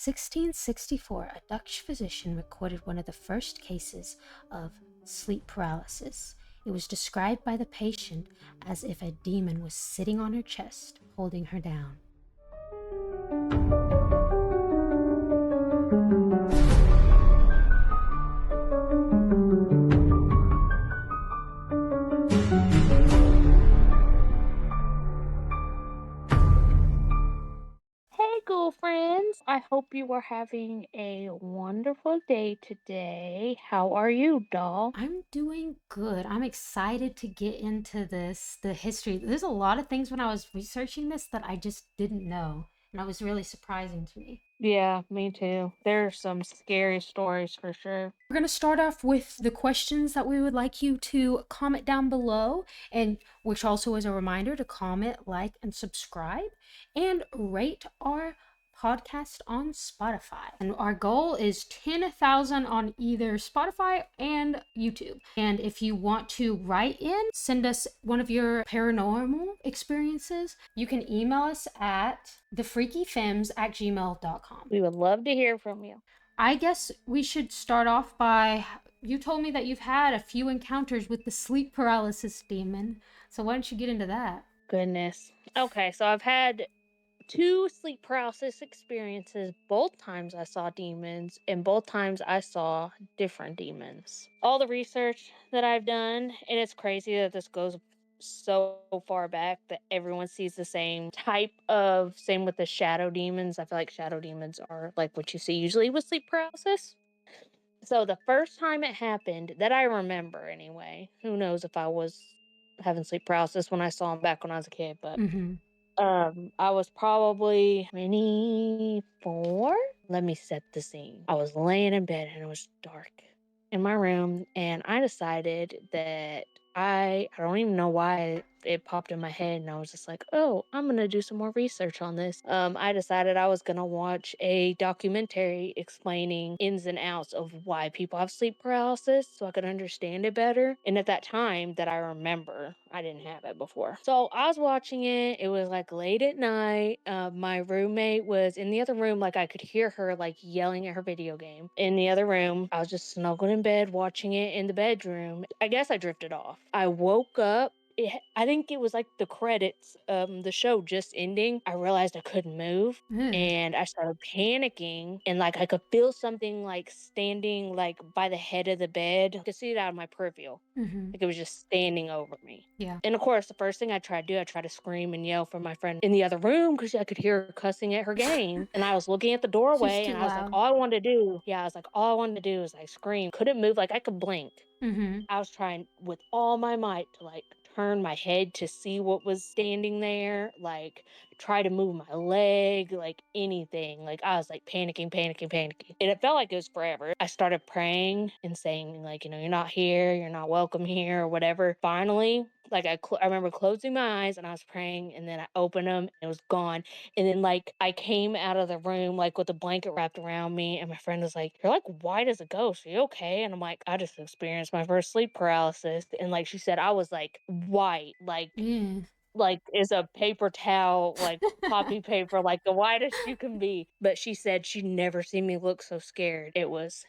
1664, a Dutch physician recorded one of the first cases of sleep paralysis. It was described by the patient as if a demon was sitting on her chest, holding her down. Hey, cool friends. I hope you are having a wonderful day today. How are you, doll? I'm doing good. I'm excited to get into the history. There's a lot of things when I was researching this that I just didn't know, and it was really surprising to me. Yeah, me too. There's some scary stories for sure. We're going to start off with the questions that we would like you to comment down below, and which also is a reminder to comment, like, and subscribe, and rate our podcast on Spotify. And our goal is 10,000 on either Spotify and YouTube. And if you want to write in, send us one of your paranormal experiences, you can email us at thefreakyfems@gmail.com. We would love to hear from you. I guess we should start off by, you told me that you've had a few encounters with the sleep paralysis demon. So why don't you get into that? Goodness. Okay, so I've had 2 sleep paralysis experiences. Both times I saw demons, and both times I saw different demons. All the research that I've done, and it's crazy that this goes so far back that everyone sees the same type of, same with the shadow demons. I feel like shadow demons are like what you see usually with sleep paralysis. So the first time it happened, that I remember anyway, who knows if I was having sleep paralysis when I saw him back when I was a kid, but Mm-hmm. I was probably 24. Let me set the scene. I was laying in bed and it was dark in my room, and I decided that I don't even know why it popped in my head, and I was just like, oh, I'm gonna do some more research on this. I decided I was gonna watch a documentary explaining ins and outs of why people have sleep paralysis so I could understand it better. And at that time that I remember, I didn't have it before. So I was watching it. It was like late at night. My roommate was in the other room. Like I could hear her like yelling at her video game in the other room. I was just snuggled in bed watching it in the bedroom. I guess I drifted off. I woke up. I think it was like the credits, the show just ending. I realized I couldn't move, and I started panicking, and like I could feel something like standing like by the head of the bed. I could see it out of my peripheral. Mm-hmm. Like it was just standing over me. Yeah. And of course, the first thing I tried to do, I tried to scream and yell for my friend in the other room because I could hear her cussing at her game. And I was looking at the She's doorway, too and I was like, loud. all I wanted to do, yeah, I was like, all I wanted to do is like scream. Couldn't move, like I could blink. Mm-hmm. I was trying with all my might to like turn my head to see what was standing there, like try to move my leg, like anything. Like I was like panicking. And it felt like it was forever. I started praying and saying, like, you know, you're not here, you're not welcome here, or whatever. Finally, like I remember closing my eyes and I was praying, and then I opened them and it was gone. And then like I came out of the room like with a blanket wrapped around me, and my friend was like, "You're like white as a ghost. Are you okay?" And I'm like, "I just experienced my first sleep paralysis." And like she said, I was like white, Yeah. like is a paper towel, like poppy paper, like the whitest you can be. But she said she'd never seen me look so scared. It was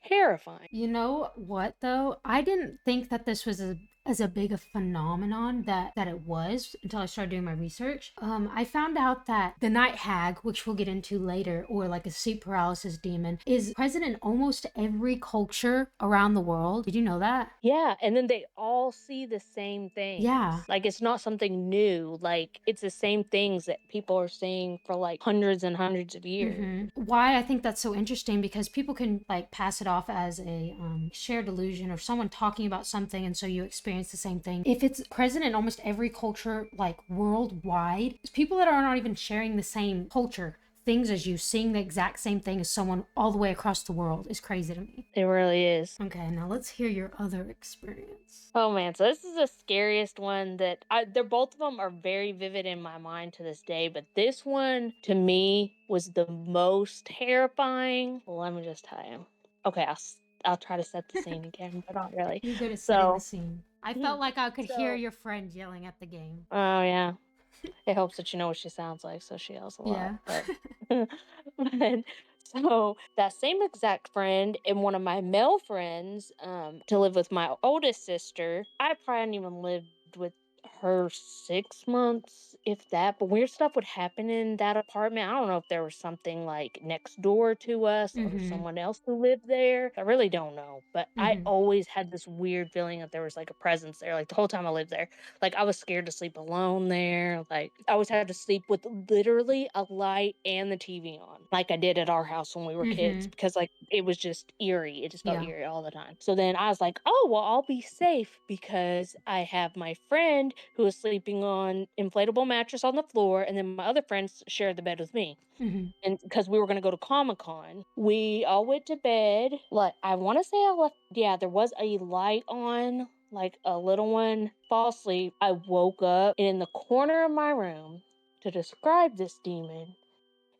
terrifying. You know what though? I didn't think that this was as a big a phenomenon that it was until I started doing my research. I found out that the night hag, which we'll get into later, or like a sleep paralysis demon, is present in almost every culture around the world. Did you know that? Yeah, and then they all see the same things. Yeah. Like it's not something new. Like it's the same things that people are seeing for like hundreds and hundreds of years. Why I think that's so interesting, because people can like pass it off as a shared illusion or someone talking about something, and so you experience the same thing. If it's present in almost every culture, like worldwide, it's people that are not even sharing the same culture things as you, seeing the exact same thing as someone all the way across the world is crazy to me. It really is. Okay, now let's hear your other experience. Oh man, so this is the scariest one that they're both of them are very vivid in my mind to this day, but this one to me was the most terrifying. Let me just tell you. Okay, I'll try to set the scene again, but not really. You're good at setting the So, scene. I felt like I could hear so your friend yelling at the game. oh yeah. It helps that you know what she sounds like, so she yells a lot. Yeah. But, but So that same exact friend and one of my male friends, to live with my oldest sister, I probably hadn't even lived with her 6 months, if that. But weird stuff would happen in that apartment. I don't know if there was something like next door to us or Mhm. someone else who lived there. I really don't know. But I Mhm. always had this weird feeling that there was like a presence there, like the whole time I lived there. Like, I was scared to sleep alone there. Like, I always had to sleep with literally a light and the TV on, like I did at our house when we were kids, Mhm. because, like, it was just eerie. It just felt Yeah. eerie all the time. So then I was like, "Oh, well, I'll be safe because I have my friend who is sleeping on inflatable mattress on the floor, and then my other friends share the bed with me." Mhm. And because we were gonna go to Comic-Con, we all went to bed. Like, I wanna say I left, yeah, there was a light on, like a little one. Fall asleep. I woke up, and in the corner of my room, to describe this demon,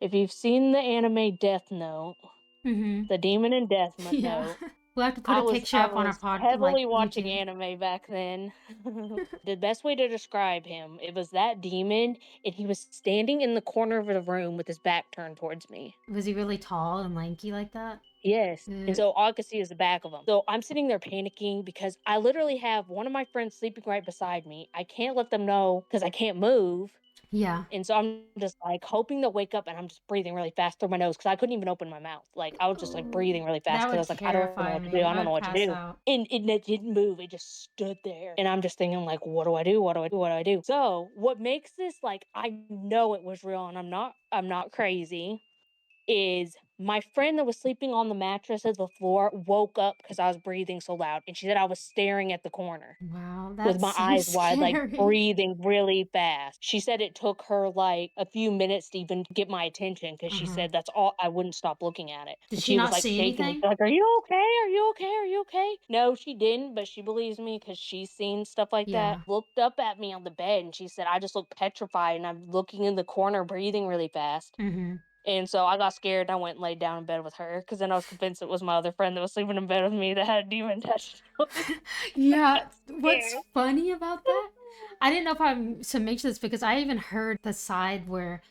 if you've seen the anime Death Note, Mhm. the demon in Death Yeah. Note, We'll have to put I a was picture I up on our was pod, like heavily watching YouTube. anime back then. The best way to describe him, it was that demon, and he was standing in the corner of the room with his back turned towards me. Was he really tall and lanky like that? Yes, and Uh, so all I could see is the back of him. So I'm sitting there panicking because I literally have one of my friends sleeping right beside me. I can't let them know because I can't move. yeah. And so I'm just like hoping to wake up, and I'm just breathing really fast through my nose because I couldn't even open my mouth. Like, I was just like Oh, breathing really fast that because I would was like, I don't know terrify what to do. me. I I don't know would what to pass do. out. And it didn't move. It just stood there. And I'm just thinking, like, what do I do? What do I do? What do I do? So what makes this like I know it was real and I'm not crazy is my friend that was sleeping on the mattress at the floor woke up because I was breathing so loud. And she said I was staring at the corner Wow, with that's my so eyes wide, like, scary. breathing really fast. She said it took her, like, a few minutes to even get my attention because she Uh-huh. said that's all I wouldn't stop looking at it, Did and she she was, not like, see shaking me, anything? like, "Are you okay? Are you okay? Are you okay?" No, she didn't, but she believes me because she's seen stuff like that. Yeah. Looked up at me on the bed, and she said, "I just look petrified, and I'm looking in the corner, breathing really fast." Mhm. And so I got scared, and I went and laid down in bed with her because then I was convinced it was my other friend that was sleeping in bed with me that had a demon attached to him. Yeah, Got what's scared. funny about that? I didn't know if I'm to mention this because I even heard the side where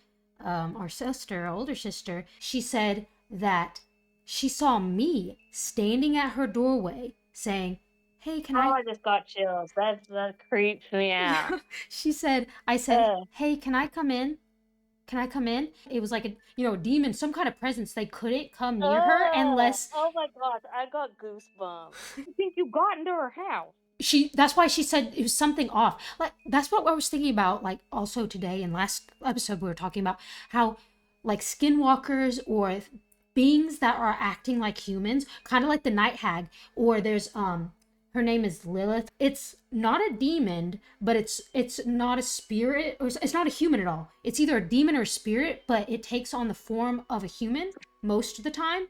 our sister, our older sister, she said that she saw me standing at her doorway saying, "Hey, can Oh, I?" I just got chills. That creeps me out. She said, "I said, Ugh. hey, can I come in? Can I come in?" It was like a demon, some kind of presence. They couldn't come near her Ugh. unless Oh my gosh, I got goosebumps. You think you got into her house? that's why she said it was something off. Like that's what I was thinking about, like also today in last episode we were talking about how like skinwalkers or beings that are acting like humans, kind of like the night hag, or there's her name is Lilith. It's not a demon, but it's not a spirit, or it's not a human at all. It's either a demon or a spirit, but it takes on the form of a human most of the time.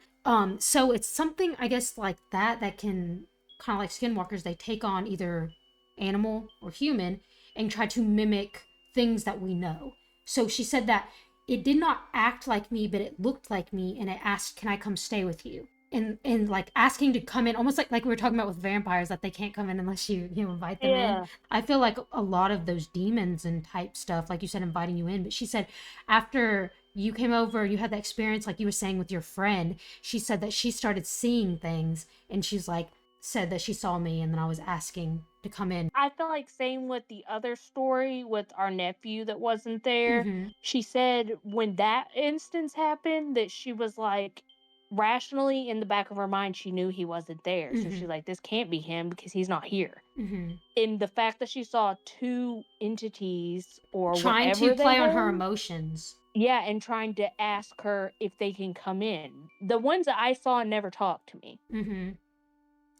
So it's something I guess like that can kind of like skinwalkers, they take on either animal or human and try to mimic things that we know. So she said that it did not act like me, but it looked like me, and it asked, "Can I come stay with you?" And like asking to come in, almost like we were talking about with vampires that they can't come in unless you invite them in. Yeah. I feel like a lot of those demons and type stuff, like you said, inviting you in. But she said after you came over, you had that experience, like you were saying with your friend. She said that she started seeing things, and she's like, said that she saw me and then I was asking to come in. I feel like same with the other story with our nephew that wasn't there. Mm-hmm. She said when that instance happened that she was like rationally in the back of her mind she knew he wasn't there. So Mm-hmm. she's like, this can't be him because he's not here. Mm-hmm. And the fact that she saw two entities or Trying to whatever they play on her were, emotions. yeah, and trying to ask her if they can come in. The ones that I saw never talked to me. Mm-hmm.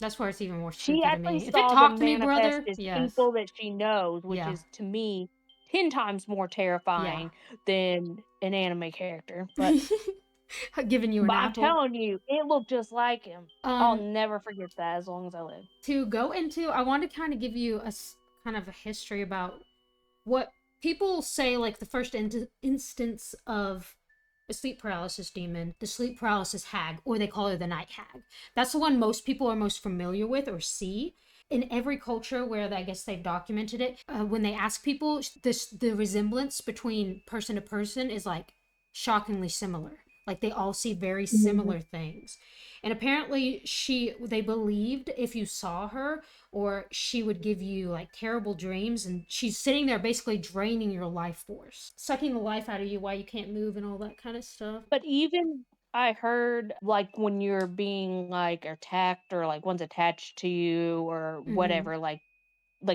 That's where it's even more She spooky to actually me. If it saw them talked to me, manifest brother, as yes. people that she knows, which Yeah. is to me 10 times more Yeah. terrifying than an anime character. But Giving you an I'm apple. telling you, it looked just like him. I'll Um, never forget that as long as I live. to go into, I want to kind of give you kind of a history about what people say, like the first instance of a sleep paralysis demon, the sleep paralysis hag, or they call her the night hag. That's the one most people are most familiar with or see. In every culture where I guess they've documented it, when they ask people, the resemblance between person to person is like shockingly similar. Like they all see very Mhm. similar things. And apparently they believed if you saw her, or she would give you like terrible dreams, and she's sitting there basically draining your life force, sucking the life out of you while you can't move and all that kind of stuff. But even I heard, like, when you're being, like, attacked or, like, one's attached to you or Mm-hmm. whatever, like,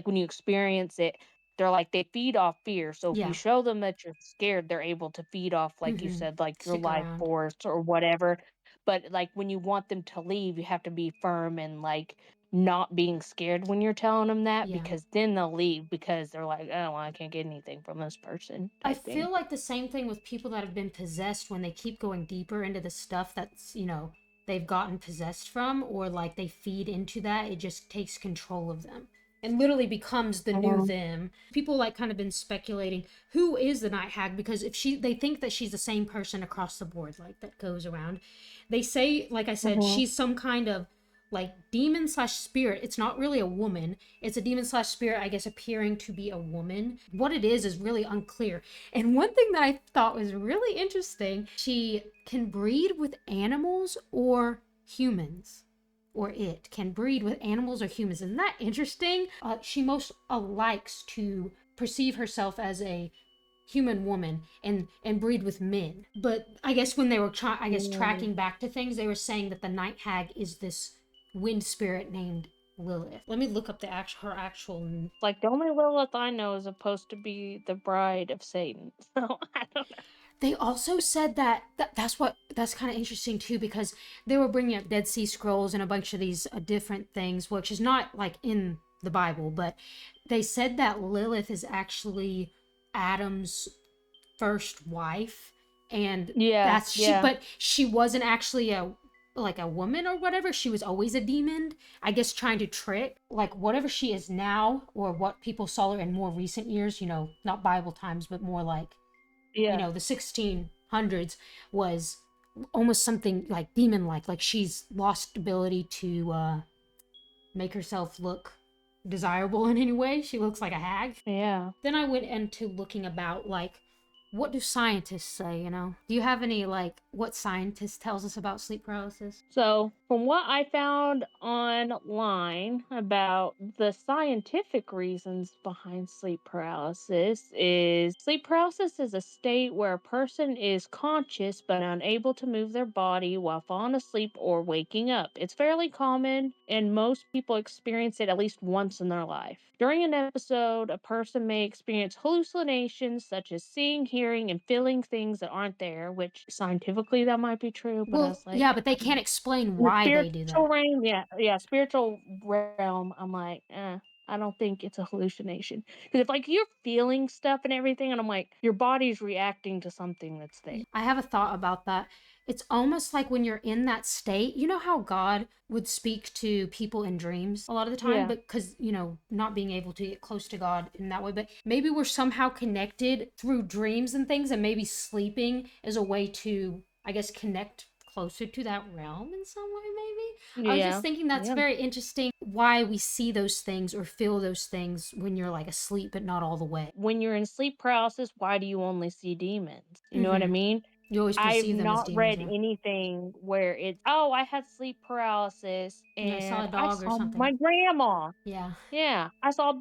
when you experience it, they're like they feed off fear, so if you Yeah. show them that you're scared, they're able to feed off, like you Mm-hmm. said, like, your Stick life around. force or whatever, but, like, when you want them to leave, you have to be firm and, like, not being scared when you're telling them that Yeah. because then they'll leave because they're like, "Oh, well, I can't get anything from this person," I type thing. feel like the same thing with people that have been possessed when they keep going deeper into the stuff that's, they've gotten possessed from, or like they feed into that, it just takes control of them and literally becomes the new Mhm, them. People like kind of been speculating who is the night hag, because if they think that she's the same person across the board, like that goes around. They say, like I said, mhm. she's some kind of like demon slash spirit. It's not really a woman. It's a demon slash spirit, I guess, appearing to be a woman. What it is really unclear. And one thing that I thought was really interesting, she can breed with animals or humans. Or it can breed with animals or humans. Isn't that interesting? She most likes to perceive herself as a human woman and breed with men. But I guess when they were Mm. tracking back to things, they were saying that the night hag is this wind spirit named Lilith. Let me look up her actual. Like, the only Lilith I know is supposed to be the bride of Satan, so I don't know. They also said that's kind of interesting too, because they were bringing up Dead Sea Scrolls and a bunch of these different things, which is not like in the Bible, but they said that Lilith is actually Adam's first wife, and Yeah, that's she yeah, but she wasn't actually a woman or whatever. She was always a demon, I guess, trying to trick, like, whatever she is now, or what people saw her in more recent years, not Bible times, but more like, yeah, the 1600s, was almost something like demon like she's lost ability to make herself look desirable in any way. She looks like a hag. yeah. Then I went into looking about, like, what do scientists say, Do you have any, like, what scientists tells us about sleep paralysis? So, from what I found online about the scientific reasons behind sleep paralysis is a state where a person is conscious but unable to move their body while falling asleep or waking up. It's fairly common, and most people experience it at least once in their life. During an episode, a person may experience hallucinations such as seeing, hearing, and feeling things that aren't there, which scientifically that might be true, but I Well, was yeah, like, but they can't explain in the why they do spiritual that. realm, yeah, yeah, spiritual realm, I'm like, I don't think it's a hallucination. Because if, like, you're feeling stuff and everything, and I'm like, your body's reacting to something that's there. I have a thought about that. It's almost like when you're in that state, you know how God would speak to people in dreams a lot of the time, Yeah, but because, not being able to get close to God in that way, but maybe we're somehow connected through dreams and things, and maybe sleeping is a way to, I guess, connect closer to that realm in some way, maybe. I was just yeah, thinking that's yeah. very interesting, why we see those things or feel those things when you're like asleep, but not all the way. When you're in sleep paralysis, why do you only see demons? You know what I Mm-hmm. mean? You always I've perceive them as not demons, read yeah. anything where it's, "Oh, I had sleep paralysis Yeah, I saw a and I dog or saw something. my grandma." Yeah. Yeah, I saw a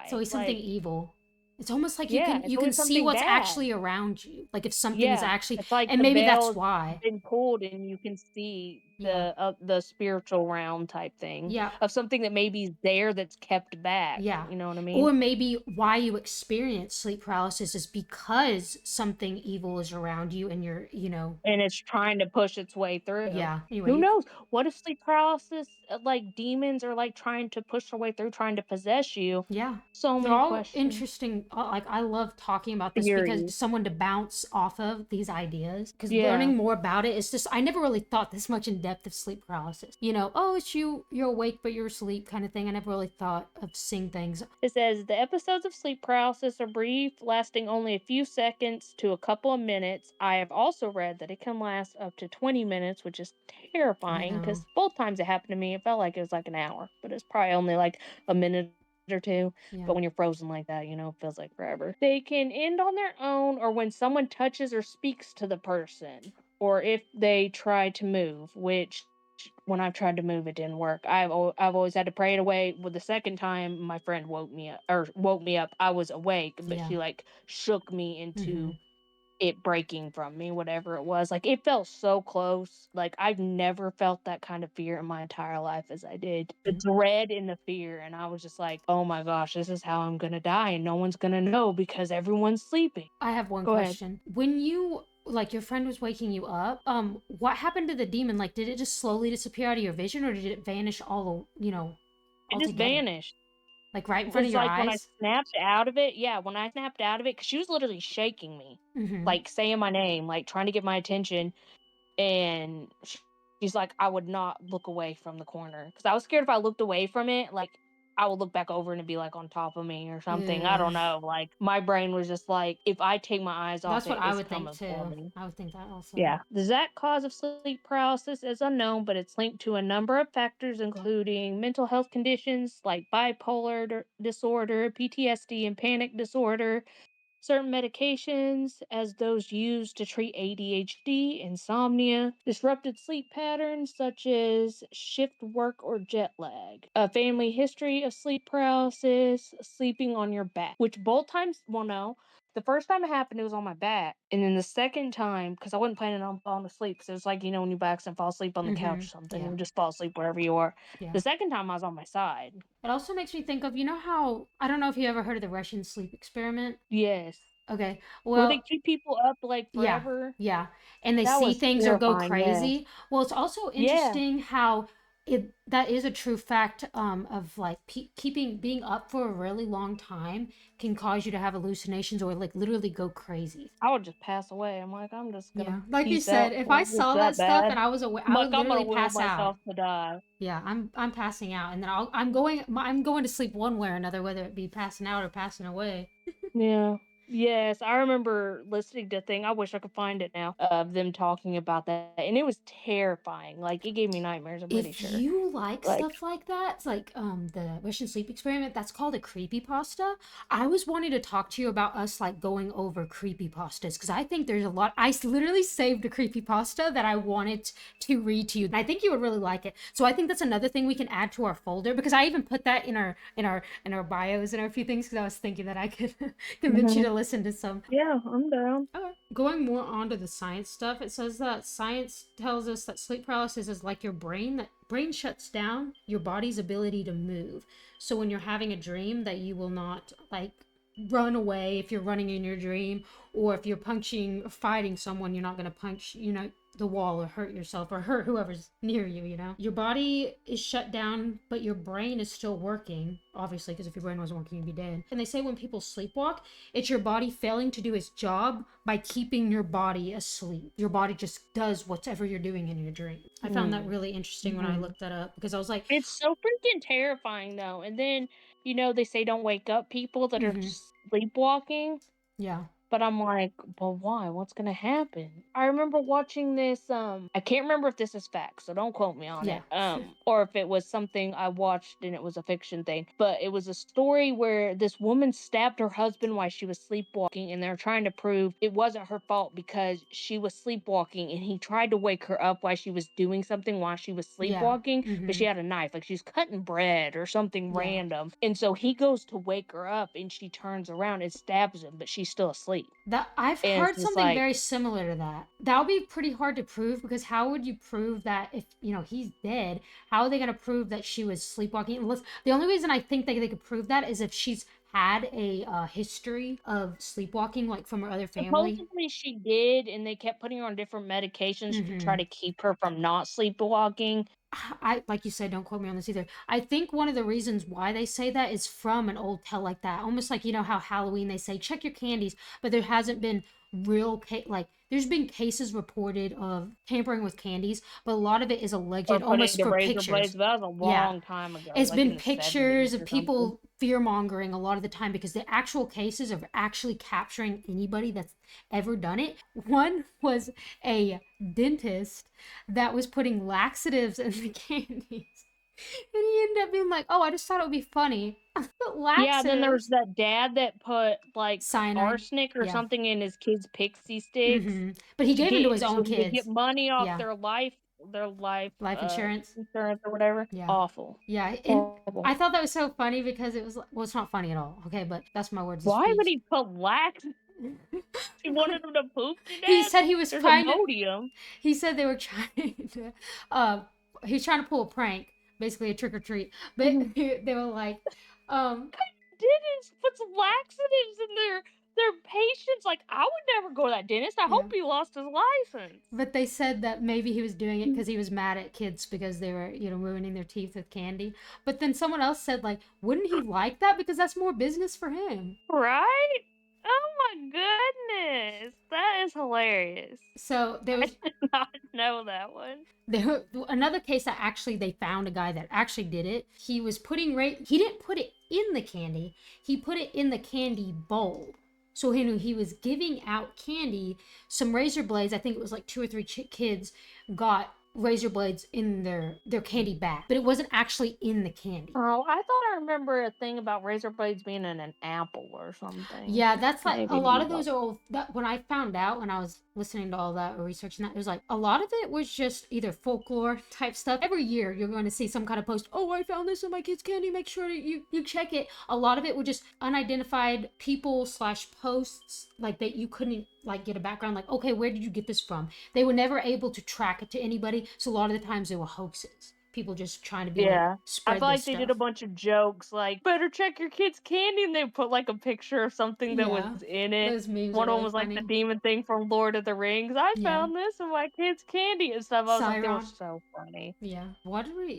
It's butterfly. always something Like, evil. It's almost like you yeah, can it's you can always see something what's bad. actually around you. Like if something is Yeah, actually, it's like and the maybe that's veil's why. been pulled and you can see Yeah. the spiritual realm type thing Yeah. of something that maybe is there that's kept back, Yeah. you know what I mean? Or maybe why you experience sleep paralysis is because something evil is around you, and you're. And it's trying to push its way through. Yeah. Anyway, Who you knows? What if sleep paralysis, like, demons are, like, trying to push their way through, trying to possess you? Yeah. So They're many all questions. interesting. Like, I love talking about this because Theories. someone to bounce off of these ideas. Because Yeah. learning more about it is just, I never really thought this much in depth of sleep paralysis. Oh, it's you're awake, but you're asleep kind of thing. I never really thought of seeing things. It says the episodes of sleep paralysis are brief, lasting only a few seconds to a couple of minutes. I have also read that it can last up to 20 minutes, which is I terrifying know. because both times it happened to me, it felt like it was like an hour, but it's probably only like a minute or two. Yeah. But when you're frozen like that, it feels like forever. They can end on their own or when someone touches or speaks to the person. or if they try to move, which when I've tried to move, it didn't work. I've always had to pray it away. With the second time, my friend woke me up. I was awake, but Yeah. she like shook me into Mhm. it breaking from me, whatever it was. Like it felt so close. Like I've never felt that kind of fear in my entire life as I did. The dread and the fear, and I was just like, "Oh my gosh, this is how I'm gonna die, and no one's gonna know because everyone's sleeping." I have one Go ahead. question. When you like your friend was waking you up, what happened to the demon? Like, did it just slowly disappear out of your vision, or did it vanish It just altogether? vanished. Like right in front of It's your like when I eyes? snapped out of it, yeah, when I snapped out of it, because she was literally shaking me, Mm-hmm. like saying my name, like trying to get my attention. And she's like, I would not look away from the corner because I was scared if I looked away from it, like I would look back over and it'd be like on top of me or something. I Yeah. don't know. Like my brain was just like, if I take my eyes off That's what it, I it's would think coming for too. me. I would think that also. Yeah. The exact cause of sleep paralysis is unknown, but it's linked to a number of factors, including mental health conditions like bipolar disorder, PTSD, and panic disorder, certain medications, as those used to treat ADHD, insomnia, disrupted sleep patterns such as shift work or jet lag, a family history of sleep paralysis, sleeping on your back, which both times, well, no. The first time it happened, it was on my back. And then the second time, because I wasn't planning on falling asleep, because it was like, when you back and fall asleep on the couch Mm-hmm. or something, Yeah. you just fall asleep wherever you are. Yeah. The second time, I was on my side. It also makes me think of, how, I don't know if you ever heard of the Russian sleep experiment. Yes. Okay. Where they Well, keep people up like yeah. forever. Yeah. And they That see was things or go terrifying, yes. crazy. Well, it's also Yeah, interesting how that is a true fact of like keeping being up for a really long time can cause you to have hallucinations or like literally go crazy. I would just pass away. I'm like, "I'm just gonna Yeah. Like you peace said, out. if I Well, it's saw that that stuff and bad." I was away, I'm I like, would "I'm gonna literally will pass out. myself to die." Yeah, I'm passing out, and then I'm going to sleep one way or another, whether it be passing out or passing away. Yeah. Yes, I remember listening to a thing, I wish I could find it now, of them talking about that, and it was terrifying, like, it gave me nightmares, I'm pretty If sure. you like Like, stuff like that, it's like the Russian sleep experiment, that's called a creepypasta. I was wanting to talk to you about us like going over creepypastas because I think there's a lot. Literally saved a creepypasta that I wanted to read to you. And I think you would really like it. So I think that's another thing we can add to our folder because I even put that in our bios and a few things because I was thinking that I could convince you mhm. to listen to some. Yeah, I'm down. Okay. Going more on to the science stuff, it says that science tells us that sleep paralysis is like your brain. That brain shuts down your body's ability to move. So when you're having a dream, that you will not like run away if you're running in your dream, or if you're punching or fighting someone, you're not gonna punch, the wall or hurt yourself or hurt whoever's near you. Your body is shut down, but your brain is still working, obviously, because if your brain wasn't working, you'd be dead. And they say when people sleepwalk, it's your body failing to do its job by keeping your body asleep. Your body just does whatever you're doing in your dream. I found that Mm, really interesting when I mhm. looked that up because I was like, It's so freaking terrifying, though, and then, they say don't wake up people that are mm-hmm, just sleepwalking. yeah, But I'm like, "But why? What's gonna happen?" I remember watching this, I can't remember if this is fact, so don't quote me on yeah, it, or if it was something I watched and it was a fiction thing, but it was a story where this woman stabbed her husband while she was sleepwalking, and they're trying to prove it wasn't her fault because she was sleepwalking, and he tried to wake her up while she was doing something while she was yeah, sleepwalking, but mm-hmm, she had a knife, like, she's cutting bread or something yeah. random, and so he goes to wake her up, and she turns around and stabs him, but she's still asleep. That I've And it's heard just something like, very similar to that. That would be pretty hard to prove because how would you prove that if he's dead? How are they gonna prove that she was sleepwalking? Unless the only reason I think they could prove that is if she's had a history of sleepwalking, like from her other family. supposedly she did, and they kept putting her on different medications to try Mm-hmm. to keep her from not sleepwalking. I like you said, don't quote me on this either. I think one of the reasons why they say that is from an old tale like that. Almost like how Halloween they say check your candies, but there hasn't been like there's been cases reported of tampering with candies, but a lot of it is Or alleged putting almost the for razor blades, pictures. but that was a Yeah. long time ago, It's like been in the '70s pictures of or something. people fear mongering a lot of the time because the actual cases of actually capturing anybody that's ever done it. One was a dentist that was putting laxatives in the candies. And he ended up being like, "Oh, I just thought it would be funny." But Yeah, then there was laxatives, that dad that put, like, cyanide. arsenic or Yeah. something in his kids' pixie sticks But he gave them to his so own he could get kids. money off Yeah. their life, Life insurance. insurance or whatever. Yeah. Awful. Yeah, and Horrible. I thought that was so funny because it was well, it's not funny at all, okay, but that's my words of Why would speech. he put lax he wanted him to poop to He death? said he was There's trying to Imodium. he said they were trying to, uh, he was trying to pull a prank, basically a trick or treat, but Mhm. they were like, um, Dentist puts laxatives in their patients, like, I would never go to that dentist. I yeah. hope he lost his license. But they said that maybe he was doing it because he was mad at kids because they were, ruining their teeth with candy. But then someone else said, like, wouldn't he like that because that's more business for him? Right? Oh my goodness. That is hilarious. So there I was did not know that one. another case that actually they found a guy that actually did it. He was he didn't put it in the candy. He put it in the candy bowl. So he was giving out candy. Some razor blades. I think it was like two or three kids got razor blades in their candy bag, but it wasn't actually in the candy. Oh, I thought I remember a thing about razor blades being in an apple or something. Yeah, that's like a Maybe lot I'm of those are all that when I found out when I was listening to all that or researching that, it was like a lot of it was just either folklore type stuff. Every year you're going to see some kind of post, oh, I found this in my kid's candy, make sure that you check it. A lot of it were just unidentified people slash posts like that you couldn't like get a background, like, okay, where did you get this from? They were never able to track it to anybody, so a lot of the times they were hoaxes. People just trying to be like Yeah. I spread feel this like they did a stuff. bunch of jokes like, "Better check your kid's candy," and they put, like, a picture of something that was Yeah. in it. Those memes are One of them really was, like, the funny. demon thing from Lord of the Rings. "I Yeah. found this in my kid's candy," and stuff. I was like, they were Siron. so funny. Yeah. How did we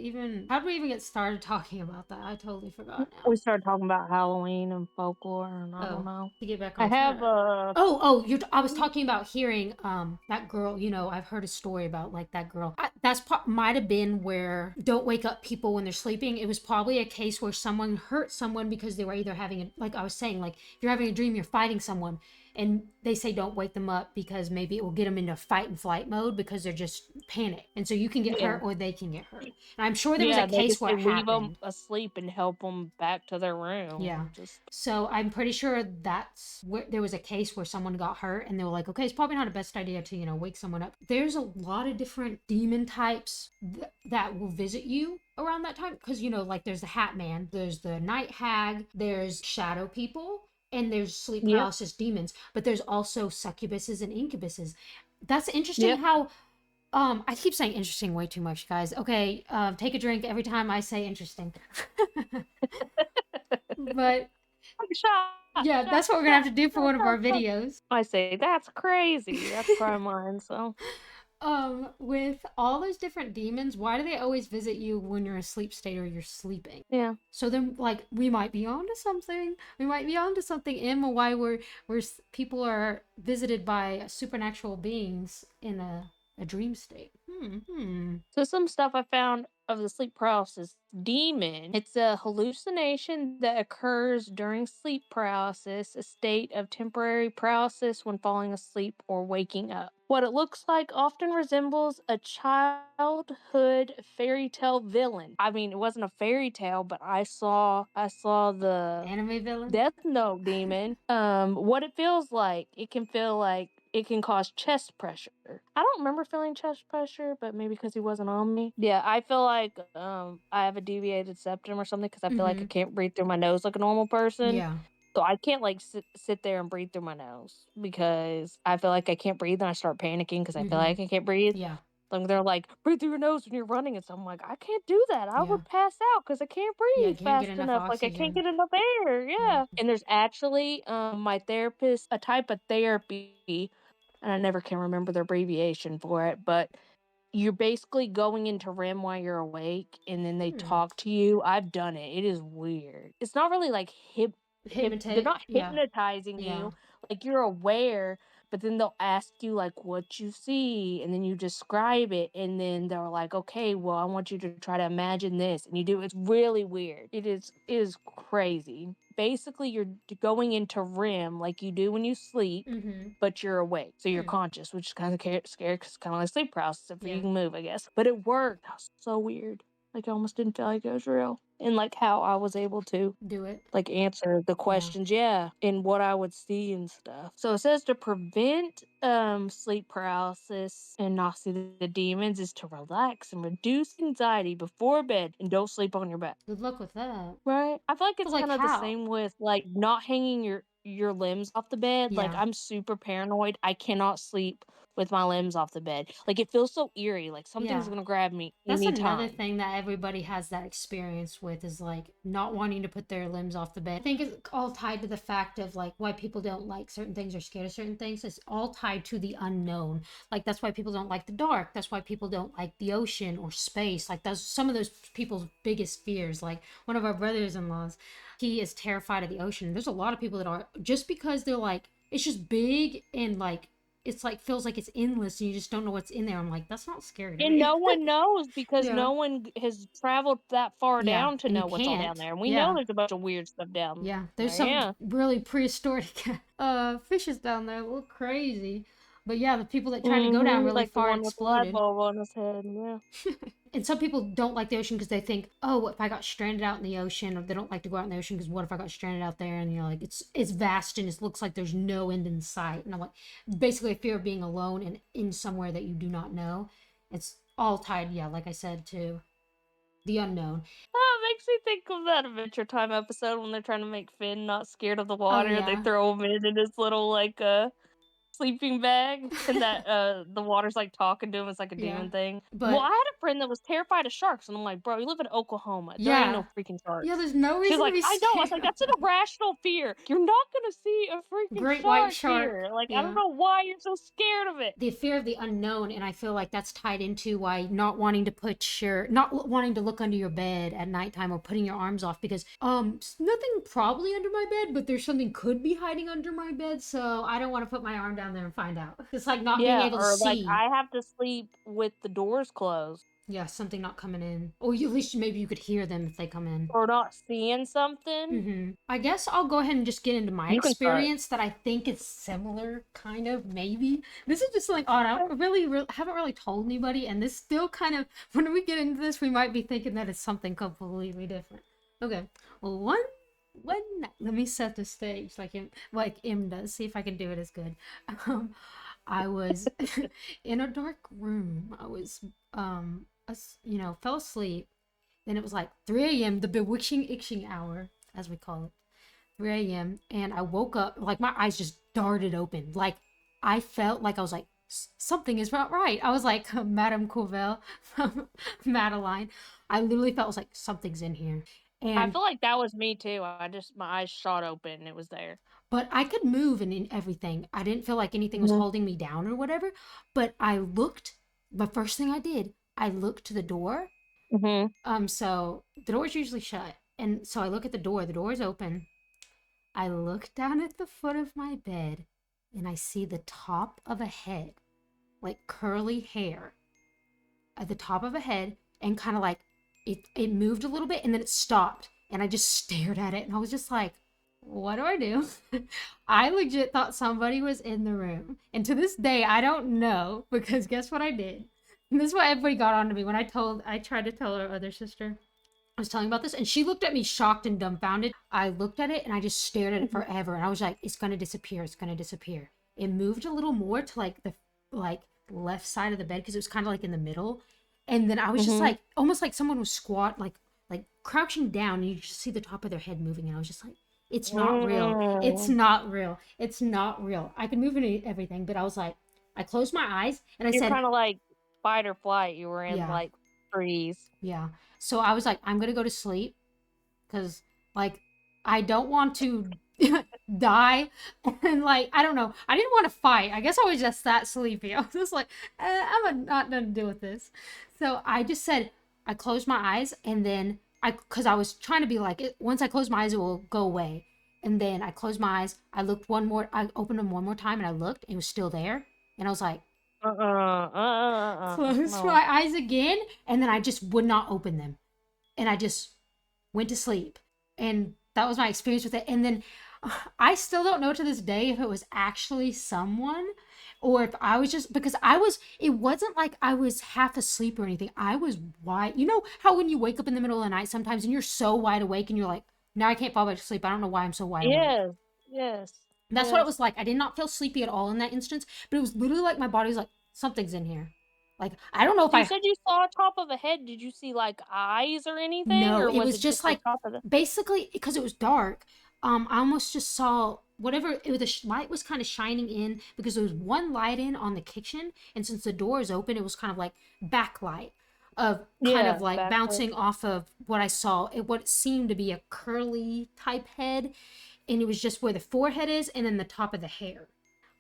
even get started talking about that? I totally forgot now. We started talking about Halloween and folklore, and I don't Oh, know. to get back I on have track. a I was talking about hearing that girl, I've heard a story about like that girl. Might have been where don't wake up people when they're sleeping. It was probably a case where someone hurt someone because they were either having like I was saying, like if you're having a dream you're fighting someone and they say don't wake them up because maybe it will get them into fight and flight mode because they're just panicked. And so you can get yeah. hurt or they can get hurt. And I'm sure there was a Yeah, they case just where they it leave them happened. asleep and help them back to their Yeah. room, just So I'm pretty sure that's where there was a case where someone got hurt and they were like, okay, it's probably not the best idea to, wake someone up. There's a lot of different demon types that will visit you around that time because, like there's the Hat Man, there's the Night Hag, there's shadow people, and there's sleep Yep, paralysis demons, but there's also succubuses and incubuses. That's interesting yep. how I keep saying interesting way too much, guys. Okay, take a drink every time I say interesting. But Shot, yeah, shot, that's what we're gonna have shot, to do for shot, one of shot, our shot. videos. I say, "That's crazy." That's probably mine, so With all those different demons, why do they always visit you when you're in a sleep state or you're sleeping? yeah. So then, like, we might be onto something. We might be onto something, Emma. Why people are visited by supernatural beings in a dream state? So some stuff I found of the sleep paralysis demon. It's a hallucination that occurs during sleep paralysis, a state of temporary paralysis when falling asleep or waking up. What it looks like often resembles a childhood fairy tale villain. I mean, it wasn't a fairy tale, but I saw the Anime villain. Death Note demon. What it feels like, it can feel like it can cause chest pressure. I don't remember feeling chest pressure, but maybe because he wasn't on me. Yeah, I feel like I have a deviated septum or something because I feel like I Mm-hmm. can't breathe through my nose like a normal person. Yeah. So I can't like sit there and breathe through my nose because I feel like I can't breathe and I start panicking because I feel Mm-hmm. like I can't breathe. Yeah. Like they're like, breathe through your nose when you're running, and so I'm like, I can't do that. I Yeah. would pass out because I can't Yeah. breathe Can't get fast enough enough. Like I can't oxygen. get enough air. Yeah. Yeah. And there's actually my therapist, a type of therapy, and I never can remember the abbreviation for it, but you're basically going into REM while you're awake, and then they Hmm. talk to you. I've done it. It is weird. It's not really like they're Hypnotate. not Yeah. hypnotizing Yeah. you, like, you're aware, but then they'll ask you, like, what you see, and then you describe it, and then they're like, "Okay, well, I want you to try to imagine this," and you do it's really weird. It is crazy. Basically, you're going into REM like you do when you sleep, Mm-hmm. but you're awake, so you're Hmm. conscious, which is kinda scary 'cause it's kinda like sleep paralysis, if you Yeah. can move, I guess, but it worked. That was so weird. Like, I almost didn't feel like it was real, and, like, how I was able to, Do it. like, answer the Yeah. questions, yeah, and what I would see and stuff. So it says to prevent, sleep paralysis and not see the demons is to relax and reduce anxiety before bed and don't sleep on your back. Good luck with that. Right. I feel like But it's like kinda the how? same with, like, not hanging your limbs off the bed. Like, Yeah. I'm super paranoid. I cannot sleep with my limbs off the bed. Like, it feels so eerie, like something's Yeah. gonna grab me That's another anytime. thing that everybody has that experience with is like not wanting to put their limbs off the bed. I think it's all tied to the fact of like why people don't like certain things or scared of certain things. It's all tied to the unknown. Like that's why people don't like the dark. That's why people don't like the ocean or space. Like that's some of those people's biggest fears. Like one of our brothers-in-laws, he is terrified of the ocean. There's a lot of people that are just because they're like it's just big and like it's like feels like it's endless and you just don't know what's in there. I'm like, that's not scary to And me. no one knows because Yeah. no one has traveled that far Yeah. down to And you know what's all down can't. there, and we know Yeah. there's a bunch of weird stuff down Yeah. There's there, some yeah. really prehistoric fishes down there. A little crazy. But yeah, the people that try to go down Mhm, really like the far one with the light exploded. bulb on his head, yeah. And some people don't like the ocean because they think, oh, what if I got stranded out in the ocean? Or they don't like to go out in the ocean because what if I got stranded out there? And like it's vast and it looks like there's no end in sight. And I'm like, basically a fear of being alone and in somewhere that you do not know. It's all tied, yeah, like I said, to the unknown. Oh, it makes me think of that Adventure Time episode when they're trying to make Finn not scared of the Oh water. They yeah, throw him in his little, like, sleeping bag, and that, the water's, like, talking to him, it's like a yeah. demon thing. Well, But I had a friend that was terrified of sharks, and I'm like, "Bro, you live in Oklahoma, there ain't yeah, no freaking yeah. sharks." There's no She was reason to like, be "I know." I was scared like, of "That's an them. irrational fear. You're not gonna see a freaking Great white shark shark. here. Like, I don't Yeah. know why you're so scared of it." The fear of the unknown, and I feel like that's tied into why not wanting to put your not wanting to look under your bed at nighttime or putting your arms off because nothing probably under my bed, but there's something could be hiding under my bed, so I don't want to put my arm down there and find out. It's like not being Yeah, able to or, like, see. I have to sleep with the doors closed, Yeah, something not coming in, or at least maybe you could hear them if they come in. or not seeing something. I guess I'll go ahead and just get into my You can start. experience that I think is similar, kind of, maybe. This is just like odd. I don't haven't really told anybody, and this still kind of, when we get into this, we might be thinking that it's something completely different. Okay, well, one night, let me set the stage like M does, see if I can do it as good. Um, I was in a dark room. I was, fell asleep then it was like 3 a.m., the bewitching itching hour, as we call it. 3 a.m. And I woke up, like my eyes just darted open. Like I felt like I was like, something is not right. I was like Madame Courville from Madeline. I literally felt like something's in here. I And feel like that was me too. My eyes shot open and it was there. but I could move and in everything. I didn't feel like anything was Mhm. holding me down or whatever. But the first thing I did, I looked to the door. Mhm. So the door's usually shut. And so I look at the door is open. I look down at the foot of my bed and I see the top of a head, like curly hair at the top of a head, and kind of like it moved a little bit and then it stopped. And I just stared at it and I was just like, what do I do? I legit thought somebody was in the room. And to this day, I don't know because guess what I did? And this is why everybody got on to me when I tried to tell her other sister. I was telling about this, and she looked at me shocked and dumbfounded. I looked at it and I just stared at it Mhm. forever. And I was like, it's gonna disappear. It's gonna disappear. It moved a little more to like the like left side of the bed because it was kind of like in the middle. And then I was just Mhm. like, almost like someone was like crouching down, and you just see the top of their head moving. And I was just like, it's not real. It's Mm. not real. It's not real. I could move into everything, but I was like, I closed my eyes and I You're said, kinda like fight or flight. You were in yeah, like freeze. yeah. So I was like, I'm gonna go to sleep because like I don't want to die and like I don't know. I didn't want to fight. I guess I was just that sleepy. I was just like, not gonna deal with this. So I just said I closed my eyes and then because I was trying to be like once I close my eyes it will go away. And then I closed my eyes. I opened them one more time and I looked. And it was still there. And I was like, closed No. my eyes again. And then I just would not open them. And I just went to sleep. And that was my experience with it. And then I still don't know to this day if it was actually someone, Or if I was just, because it wasn't like I was half asleep or anything. I was wide. You know how when you wake up in the middle of the night sometimes and you're so wide awake and you're like, now I can't fall back to sleep. I don't know why I'm so wide awake. Yes, yes, That's what it yes. was like. I did not feel sleepy at all in that instance, but it was literally like my body was like, something's in here. Like, I don't know if So you I said you saw a top of a head. Did you see, like, eyes or anything, No, or it was was it just just the like top of the basically because it was dark. I almost just saw whatever it was. Light was kind of shining in because there was one light in on the kitchen, and since the door is open, it was kind of like backlight of kind of Yeah, like backlit. bouncing off of what I saw. What seemed to be a curly type head, and it was just where the forehead is, and then the top of the hair.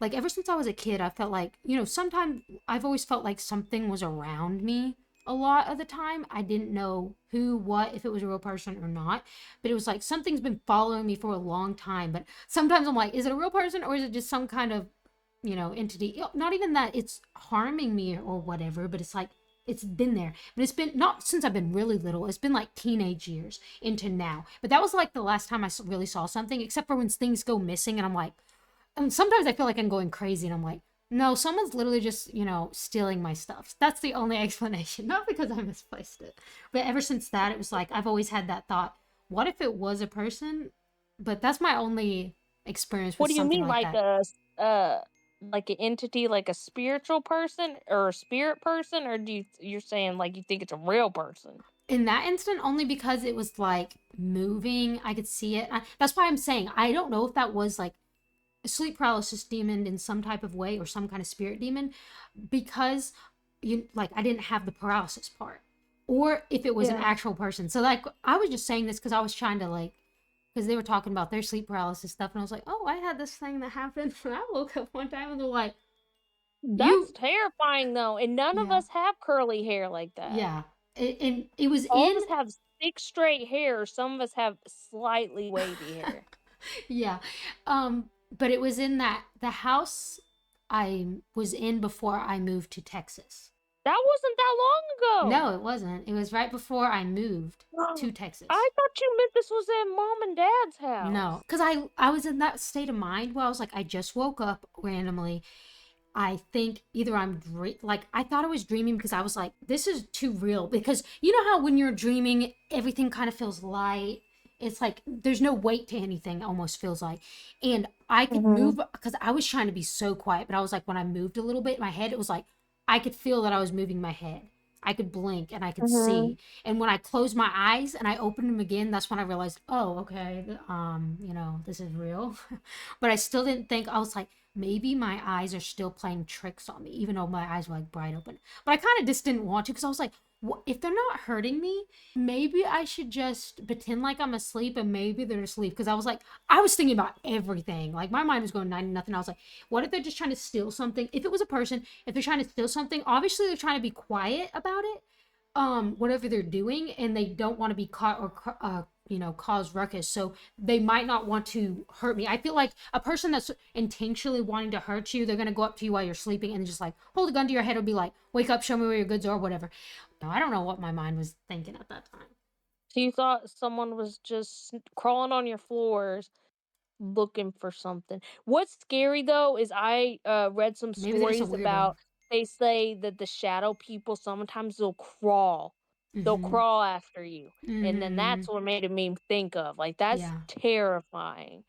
Like ever since I was a kid, I felt like, sometimes I've always felt like something was around me a lot of the time. I didn't know who, what, if it was a real person or not, but it was like something's been following me for a long time. But sometimes I'm like, is it a real person or is it just some kind of, entity? Not even that it's harming me or whatever, but it's like, it's been there. But it's been not since I've been really little. It's been like teenage years into now. But that was like the last time I really saw something, except for when things go missing and I'm like, and sometimes I feel like I'm going crazy and I'm like, no, someone's literally just, stealing my stuff. That's the only explanation. Not because I misplaced it. But ever since that, it was like, I've always had that thought, what if it was a person? But that's my only experience with What do you something mean, like like that. like an entity, like a spiritual person or a spirit person, or you're saying like you think it's a real person? In that instant, only because it was like moving, I could see it. That's why I'm saying I don't know if that was like a sleep paralysis demon in some type of way or some kind of spirit demon, because I didn't have the paralysis part, or if it was an Yeah. actual person. So like I was just saying this because I was trying to like, because they were talking about their sleep paralysis stuff and I was like, oh, I had this thing that happened when I woke up one time and they're like, That's you terrifying though, and none of yeah, us have curly hair like that. yeah, and it was All of in us have thick straight hair, some of us have slightly wavy hair. yeah, but it was in that the house I was in before I moved to Texas. That wasn't that long ago. No, it wasn't. It was right before I moved to I Texas. thought you meant this was at mom and dad's No, house. because I was in that state of mind where I was like, I just woke up randomly. I think either like I thought I was dreaming because I was like, this is too real. Because you know how when you're dreaming, everything kind of feels light. It's like there's no weight to anything. Almost feels like, and I could Mhm. move because I was trying to be so quiet. But I was like, when I moved a little bit, my head, it was like I could feel that I was moving my head. I could blink and I could Mhm. see. And when I closed my eyes and I opened them again, that's when I realized, oh, okay, this is real. But I still didn't think. I was like, maybe my eyes are still playing tricks on me, even though my eyes were like bright open. But I kind of just didn't want to because I was like, if they're not hurting me, maybe I should just pretend like I'm asleep and maybe they're asleep. Because I was like, I was thinking about everything. Like my mind was going 90 nothing. I was like, what if they're just trying to steal something? If it was a person, if they're trying to steal something, obviously they're trying to be quiet about it, whatever they're doing, and they don't want to be caught or cause ruckus, so they might not want to hurt me. I feel like a person that's intentionally wanting to hurt you, they're going to go up to you while you're sleeping and just like hold a gun to your head or be like, wake up, show me where your goods are, or whatever. No, I don't know what my mind was thinking at that time. So you thought someone was just crawling on your floors looking for something. What's scary though is I read some Maybe they're just a stories weirdo. about, they say that the shadow people sometimes they'll crawl. They'll Mm-hmm. crawl after you. And then Mm-hmm. that's what made me think of. Like that's Yeah. terrifying.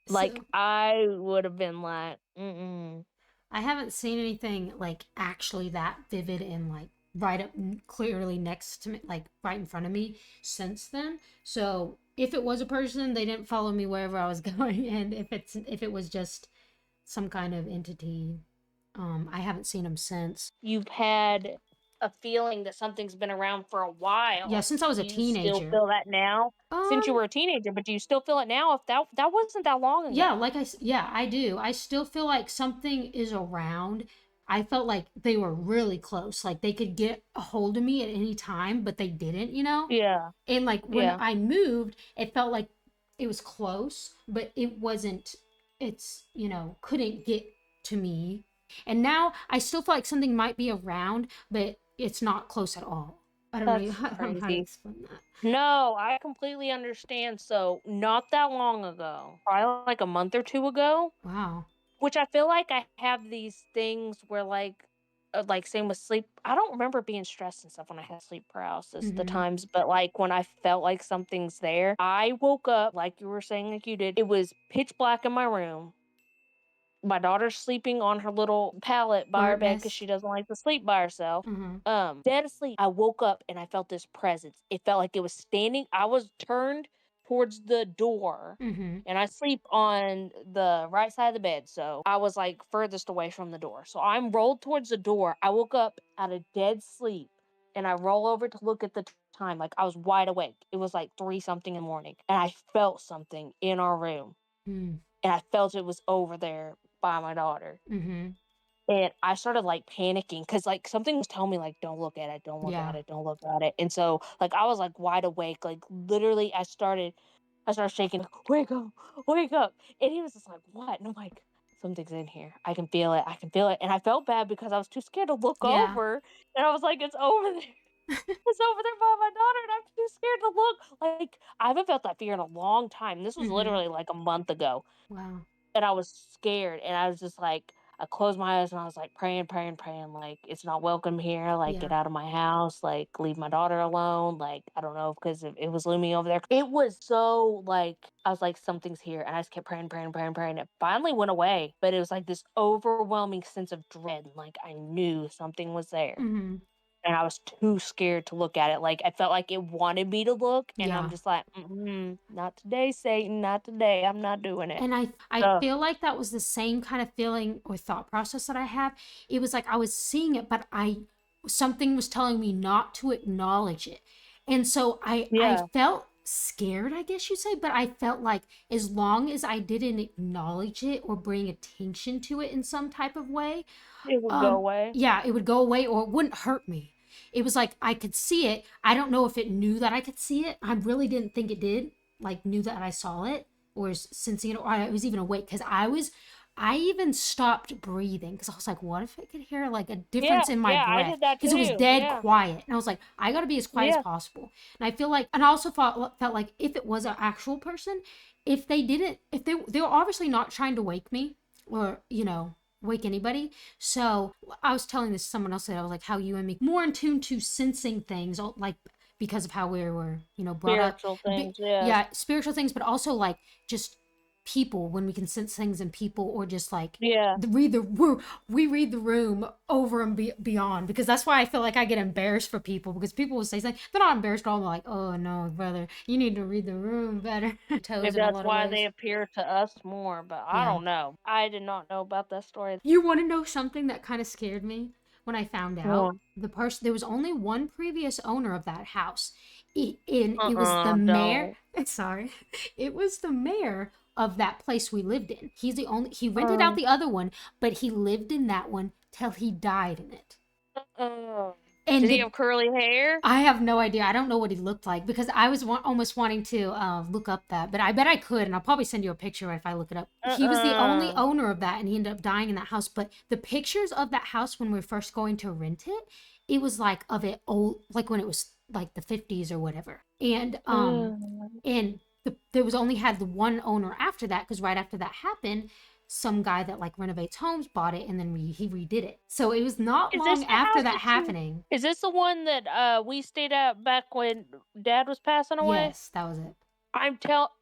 Like So I would have been like, mm-mm. I haven't seen anything like actually that vivid and like right up clearly next to me, like right in front of me since then. So if it was a person, they didn't follow me wherever I was going, and if it was just some kind of entity, I haven't seen them since. You've had a feeling that something's been around for a Yeah, while. since I was Do a you still teenager. feel that now? Since you Um, were a teenager, but do you still feel it now? If that wasn't that long yeah, ago. yeah, I do. I still feel like something is around. I felt like they were really close. Like they could get a hold of me at any time, but they didn't. Yeah, And like when yeah. I moved, it felt like it was close, but it wasn't, couldn't get to me. And now I still feel like something might be around, but it's not close at all. I don't know. That's I don't know how to crazy. explain that. No, I completely understand. So, not that long ago, probably like a month or 2 ago, Wow. Which I feel like I have these things where, like, same with sleep. I don't remember being stressed and stuff when I had sleep paralysis, the Mhm. times, but, like, when I felt like something's there, I woke up, like you were saying, like you did. It was pitch black in my room. My daughter's sleeping on her little pallet by Bird her bed because nest. she doesn't like to sleep by herself. Mhm. Dead asleep. I woke up and I felt this presence. It felt like it was standing. I was turned towards the door Mhm. and I sleep on the right side of the bed. So I was like furthest away from the door. So I'm rolled towards the door. I woke up out of dead sleep and I roll over to look at the time. Like I was wide awake. It was like 3 something in the morning. And I felt something in our room. Mm. And I felt it was over there by my daughter. Mhm. And I started, like, panicking because like, something was telling me, like, "Don't look at it, don't look at Yeah. it, don't look at it." And so, like, I was, like, wide awake, like, literally, I started shaking, like, "Wake up, wake up." And he was just like, "What?" And I'm like, "Something's in here. I can feel it, I can feel it." And I felt bad because I was too scared to look Yeah. over, and I was like, "It's over there. It's over there by my daughter," and I'm too scared to look. Like, I haven't felt that fear in a long time. This was Mhm. literally, like, a month ago. Wow. And I was scared, and I was just like I closed my eyes and I was like praying, praying, praying, like, "It's not welcome here, like, get Yeah. out of my house, like, leave my daughter alone," like, I don't know, because it was looming over there. It was so, like I was like, "Something's here," and I just kept praying, praying, praying, praying. It finally went away, but it was like this overwhelming sense of dread, like, I knew something was there, Mhm. and I was too scared to look at it, like, I felt like it wanted me to look, and I'm Yeah. just like, "Mm-mm, not today, Satan, not today, I'm not doing it." And I Ugh. feel like that was the same kind of feeling or thought process that I have. It was like I was seeing it, but I something was telling me not to acknowledge it. And so I Yeah. felt scared, I guess you say, but I felt like as long as I didn't acknowledge it or bring attention to it in some type of way, It would go away. yeah, it would go away or it wouldn't hurt me. It was like I could see it. I don't know if it knew that I could see it. I really didn't think it did, like knew that I saw it or was sensing it or I was even awake because I even stopped breathing because I was like, what if I could hear like a Yeah, difference in my yeah, I breath? did that Because it was too, dead yeah, quiet. And I was like, I got to be as quiet as yeah, possible. And I feel like, and I also felt like if it was an actual person, if they didn't, if they were obviously not trying to wake me or, wake anybody. So I was telling this to someone else that I was like, how you and me more in tune to sensing things, like because of how we were, brought up. spiritual things, yes. Yeah, spiritual things, but also like just people when we can sense things in people, or just like Yeah, we read the room over and beyond, because that's why I feel like I get embarrassed for people, because people will say something they're not embarrassed at all. I'm like, oh no, brother, you need to read the room better. Toes maybe in a that's lot of why they ways. appear to us more, but I Yeah. don't know. I did not know about that story. You want to know something that kind of scared me when I found out? Well, There was only one previous owner of that house. It was the mayor. don't. Sorry. It was the mayor of that place we lived in. He rented out Um, the other one, but he lived in that one till he died in it. uh, And did he the have curly hair? I have no idea. I don't know what he looked like because I was almost wanting to look up that, but I bet I could, and I'll probably send you a picture if I look it up. He was the only Uh-uh. owner of that, and he ended up dying in that house. But the pictures of that house when we were first going to rent it, it was like of it old, like when it was like the 50s or whatever. And there was only had the one owner after that, because right after that happened, some guy that like renovates homes bought it, and then he redid it. So it was not Is this long the after house that that you happening. is this the one that, we stayed at back when dad was passing away? Yes, that was it.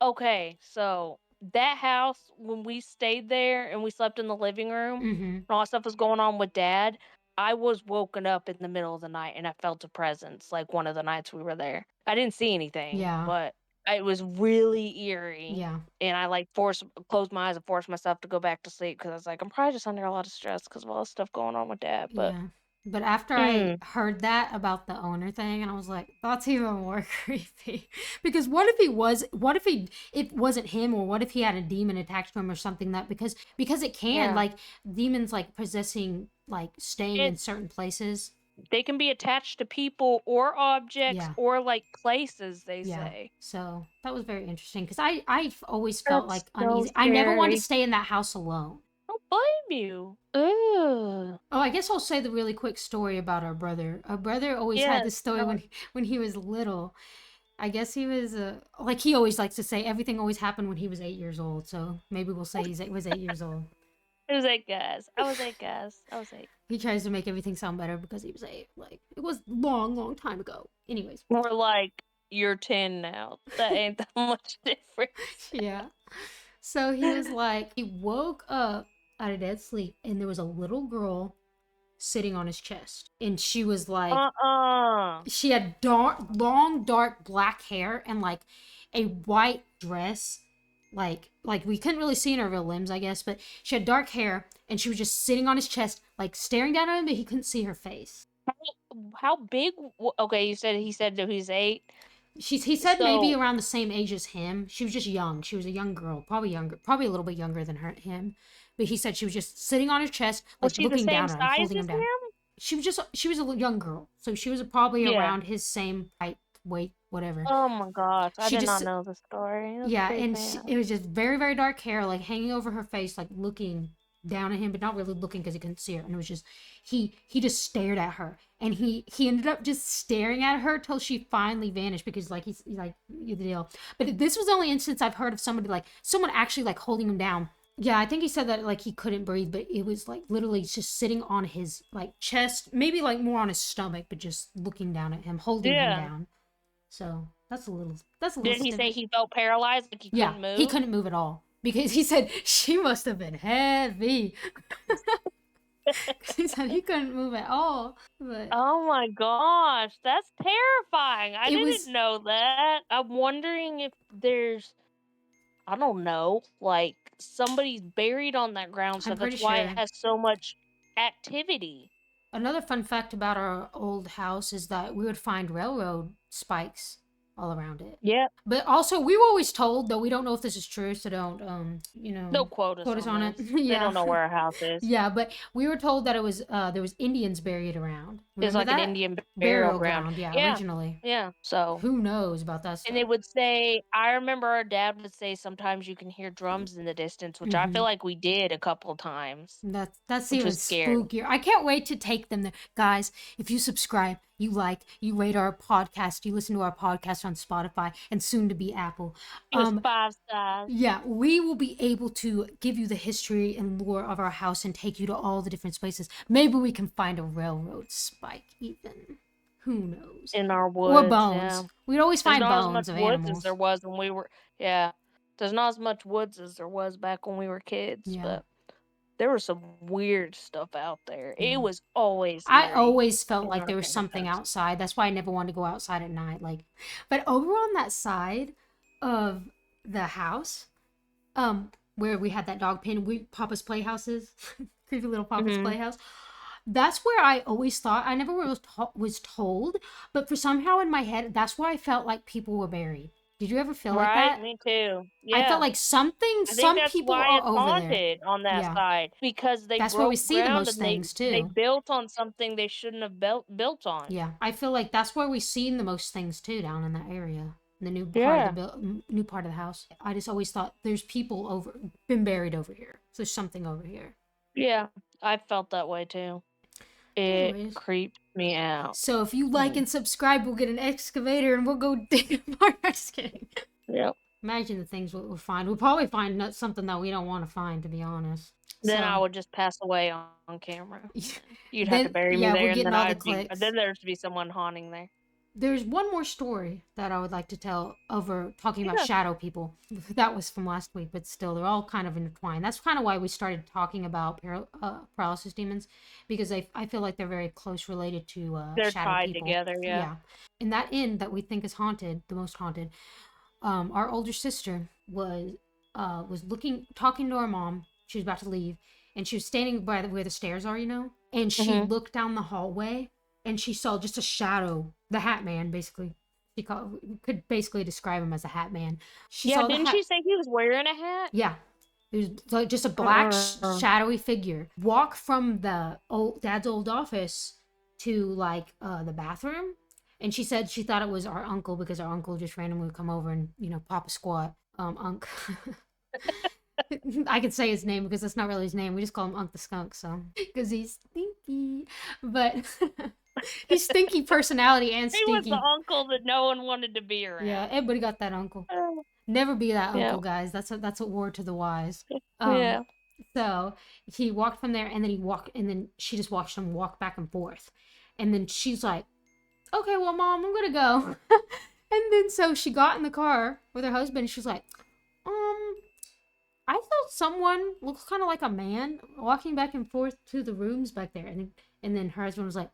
Okay, so that house, when we stayed there and we slept in the living room Mm-hmm. and all that stuff was going on with dad, I was woken up in the middle of the night and I felt a presence like one of the nights we were there. I didn't see anything, Yeah. but it was really eerie. Yeah. And I like closed my eyes and forced myself to go back to sleep because I was like, I'm probably just under a lot of stress because of all the stuff going on with dad. But Yeah. But after I mm, heard that about the owner thing, and I was like, that's even more creepy. Because what if it wasn't him, or what if he had a demon attached to him or something, that because it can, yeah. like, demons like possessing, like staying in It certain places. They can be attached to people or objects Yeah. or like places, they Yeah. say. So that was very interesting because I've always felt That's like so uneasy. I never wanted to scary. stay in that house alone. Don't blame you. Ugh. Oh, I guess I'll say the really quick story about our brother. Our brother always had Yes. this story Tell when it. when he was little. I guess he was like, he always likes to say everything always happened when he was 8 years old. So maybe we'll say he was 8 years old. It was 8 guys. I was 8 guys. I was 8. He tries to make everything sound better because he was 8. Like, it was long, long time ago. Anyways. More like, you're 10 now. That ain't that much difference. Yeah. So he was like, he woke up out of dead sleep and there was a little girl sitting on his chest. And she was like, she had long, dark black hair and like a white dress. Like we couldn't really see in her real limbs, I guess, but she had dark hair and she was just sitting on his chest, like staring down at him, but he couldn't see her face. How big? Okay, he said that he's 8. He said maybe So around the same age as him. She was just young. She was a young girl, probably younger, probably a little bit younger than him. But he said she was just sitting on his chest, was like she the looking same down at him, size holding him as down. him? She was a young girl, so she was probably Yeah. around his same height, weight, whatever. Oh my gosh, I She did just not know the story. That's yeah, and creepy. it was just very, very dark hair, like hanging over her face, like looking down at him, but not really looking because he couldn't see her. And it was just he just stared at her, and he ended up just staring at her till she finally vanished because like he's like the deal. But this was the only instance I've heard of somebody like someone actually like holding him down. Yeah, I think he said that like he couldn't breathe, but it was like literally just sitting on his like chest, maybe like more on his stomach, but just looking down at him, holding him Yeah. down. So that's a little Did he say he felt paralyzed, like he yeah, couldn't move? he couldn't move at all because he said she must have been heavy. He said he couldn't move at all. But Oh my gosh, that's terrifying. I it didn't was know that. I'm wondering if there's, I don't know, like somebody's buried on that ground, so I'm pretty that's why it sure. has so much activity. Another fun fact about our old house is that we would find railroad spikes all around it. Yep. But also, we were always told, though we don't know if this is true, so don't, No quote us quote us on on it. this. They Yeah. don't know where our house is. Yeah, but we were told that it was, there was Indians buried around. It's Remember like an that? Indian burial Burial ground. ground, yeah, Yeah. originally. Yeah. So, Who knows about that and stuff? it would say, I remember our dad would say sometimes you can hear drums in the distance, which I feel Mm-hmm. like we did a couple times, That's which even was scary. spookier. I can't wait to take them there. Guys, if you subscribe, you like, you rate our podcast, you listen to our podcast on Spotify and soon to be Apple. It was 5 stars. Yeah, we will be able to give you the history and lore of our house and take you to all the different spaces. Maybe we can find a railroad spike even. Who knows? In our Or woods, bones. yeah. We'd always There's find not as much bones of woods as animals. there was when we were, yeah. There's not as much woods as there was back when we were kids, Yeah. but there was some weird stuff out there. Yeah. It was always I eerie always felt in like our there was something neighborhoods. outside. That's why I never wanted to go outside at night. Like, but over on that side of the house, where we had that dog pen, Papa's Playhouses, creepy little Papa's Mhm. Playhouse. That's where I always thought I never was told, but for somehow in my head, that's where I felt like people were buried. Did you ever feel like Right, that? me too. I felt Yeah. like I think some that's people why are it's over there. haunted on that Yeah, side, because they that's where we broke see the ground most and they things they too. built on something they shouldn't have built on. Yeah, I feel like that's where we've seen the most things too, down in that area, the new part of Yeah. new part of the house. I just always thought there's people been buried over here. So there's something over here. Yeah, I felt that way too. It Anyways, creeped me out. so if you like and subscribe, we'll get an excavator and we'll go dig apart. I'm just kidding. Yep. Imagine the things we'll find. We'll probably find something that we don't want to find, to be honest. Then I So would just pass away on camera. You'd have to then, bury me yeah, there, we're and getting then all the then clicks. there's to be someone haunting there. There's one more story that I would like to tell over talking about Yeah. shadow people. That was from last week, but still, they're all kind of intertwined. That's kind of why we started talking about paralysis demons, because I feel like they're very close related to They're shadow tied people. together, yeah. Yeah. In that inn that we think is haunted, the most haunted, our older sister was talking to our mom. She was about to leave, and she was standing by where the stairs are, and she Mhm. looked down the hallway and she saw just a shadow, the Hat Man, basically. Could basically describe him as a Hat Man. She Yeah, saw the didn't hat. she say he was wearing a hat? Yeah, it was like just a black Uh-uh. shadowy figure walk from the dad's old office to like the bathroom, and she said she thought it was our uncle because our uncle just randomly would come over and pop a squat. Unc. I could say his name because that's not really his name. We just call him Unc the Skunk, so because he's stinky, but he's stinky personality and He was stinky. the uncle that no one wanted to be around. Yeah, everybody got that uncle. Oh, Never be that yeah. uncle, guys. That's a word to the wise. Yeah. So he walked from there, and then she just watched him walk back and forth. And then she's like, okay, well, Mom, I'm gonna go. And then so she got in the car with her husband, and she's like, I felt someone looks kind of like a man walking back and forth to the rooms back there. And then her husband was like,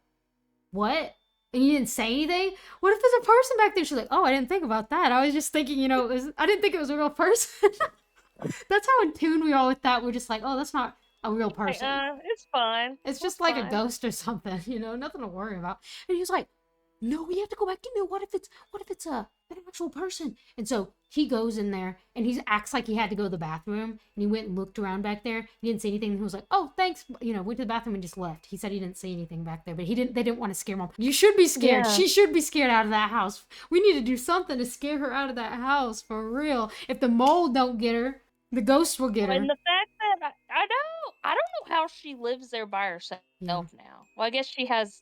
what? And you didn't say anything? What if there's a person back there? She's like, oh, I didn't think about that. I was just thinking, I didn't think it was a real person. That's how in tune we are with that. We're just like, oh, that's not a real Like, person. it's fine. It's just like a ghost or something, nothing to worry about. And he was like, no, we have to go back in there. What if it's an actual person? And so he goes in there and he acts like he had to go to the bathroom, and he went and looked around back there. He didn't say anything. He was like, oh, thanks. Went to the bathroom and just left. He said he didn't say anything back there, but they didn't want to scare Mom. You should be scared. Yeah. She should be scared out of that house. We need to do something to scare her out of that house for real. If the mold don't get her, the ghost will get her. And the fact that I don't know how she lives there by herself Yeah. now. Well, I guess she has,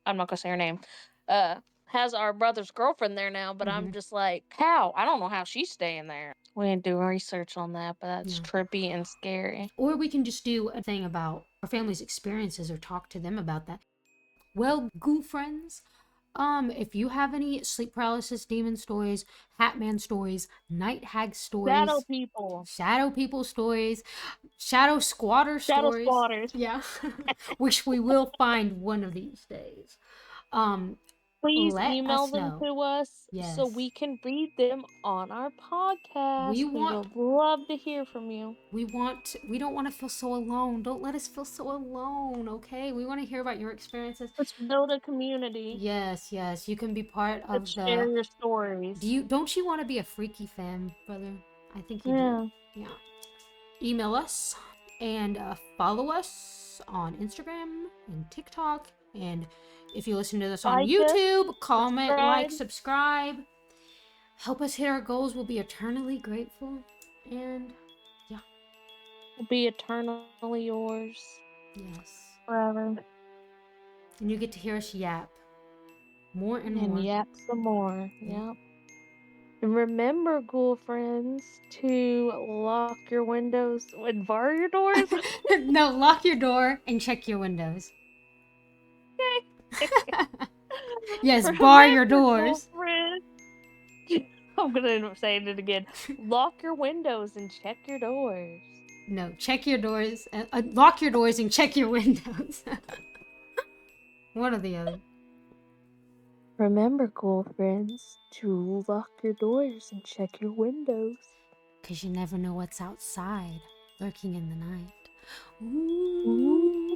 I'm not gonna say her name. Has our brother's girlfriend there now, but I'm just like, how? I don't know how she's staying there. We didn't do research on that, but that's trippy and scary. Or we can just do a thing about our family's experiences or talk to them about that. Well, ghoul friends, if you have any sleep paralysis demon stories, Hatman stories, night hag stories, shadow people stories, shadow squatter stories, squatters. yeah, which we will find one of these days. Please let email us them know. to us so Yes. we can read them on our podcast. We would love to hear from you. We don't want to feel so alone. Don't let us feel so alone, okay? We want to hear about your experiences. Let's build a community. Yes. You can be part of share your stories. Don't you want to be a freaky fam, brother? I think you do. Yeah. Email us and follow us on Instagram and TikTok. And if you listen to this on YouTube, comment, subscribe. Help us hit our goals. We'll be eternally grateful. And yeah. We'll be eternally yours. Yes. Forever. And you get to hear us yap. More and more. more. Yap some more. Yep. And remember, ghoul friends, to lock your windows and bar your doors. No, lock your door and check your windows. Yes, bar your doors. I'm gonna say it again. Lock your windows and check your doors. No, check your doors. Lock your doors and check your windows. One or the other. Remember, ghoul friends, to lock your doors and check your windows. Because you never know what's outside, lurking in the night. Ooh.